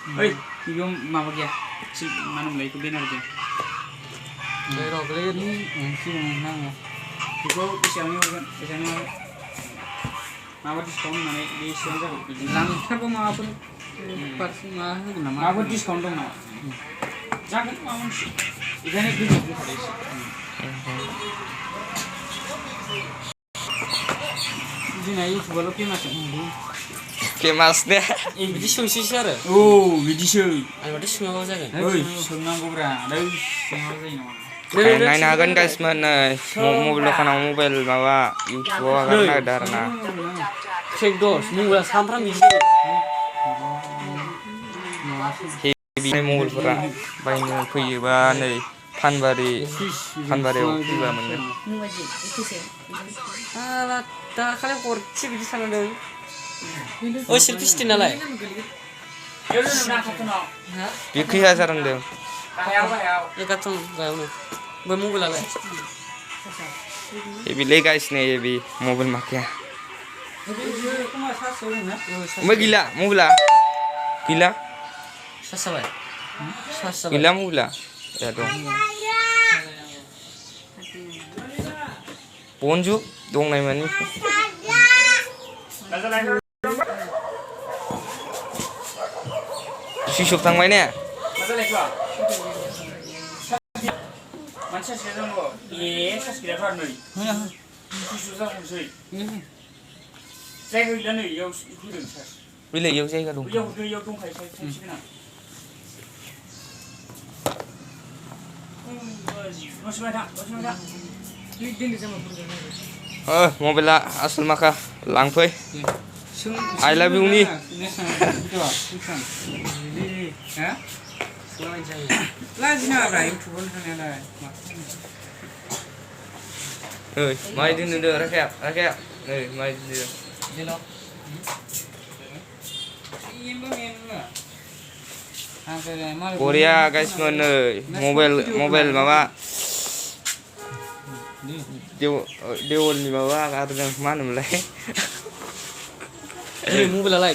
Oi, ibu mama dia. Si mana mulai itu benar dia. Rồi cái lên Si mana ya. Ibu isiannya bukan, isiannya mama diskon mana diskon saja. lantar kok mau apa pas mah nama Mama diskon dong mama. Jangan mama sih. Ikannya dulu dulu pada isi. Ini ayo coba lo kimas. Kemasnya. बिदि सोंसैसो आरो Oh, bidiso. आं माथो सोङाबा जागोन Oi, सोंनांगौब्रा. दै सोङाबा जायो नामा? नायनो हागोन गाइस मोन नै मबाइल दखानाव मबाइल माबा इउटुबाव आगारनो नागिरदों आरो ना ट्रेक दस मबाइला सामफ्राम बिदि हेभि मबाइलफोरा बायनो फैयोबा नै फानबारियाव फैबा मोनगोन आला दाखालि हरसे बिदि सानदों ओ सेल्फि स्टिक नालाय बे खै हाजार होनदों एगारटन गायावनो बै मबाइलालाय हेभिलै गाइस नै हेभि मबाइल माखाया ओमफ्राय गैला मबाइला गैला सार्ज जाबाय सार्ज जाबाय गैला मबाइला ए दं बनजु दंनाय मानि सुइस अफ थांबाय ने Mansa sih dong, iya, saya kira kan nih. Susah sih. Saya udah nih, ya udah saya. बेलाय इयाव जायगा दं Ya dongखायो saya sih kan. Masih ada. मबाइला आसल माखा लांफै I love you नि ओइ माइ दोनदो राखेब नै माइ दोनदो बरिया गाइसमोन नै मबाइल माबा देवलनि माबा आगारदों मा होनोमोनलाय मबाइलालाय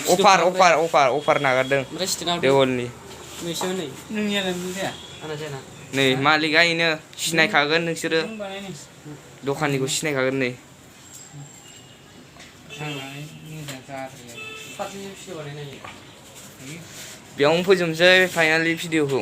अफार नागारदों ओमफ्राय स्टिकआव देवलनि नोंसोर नै नोंनियालाय जाया? आंना जायाना नै मालिकआ इनो सिनायखागोन नोंसोरो दखाननिखौ सिनायखागोन नै फार्स्टनि भिडिअ बानायनाय बेयावनो फोजोबनोसै फाइनालि भिडिअखौ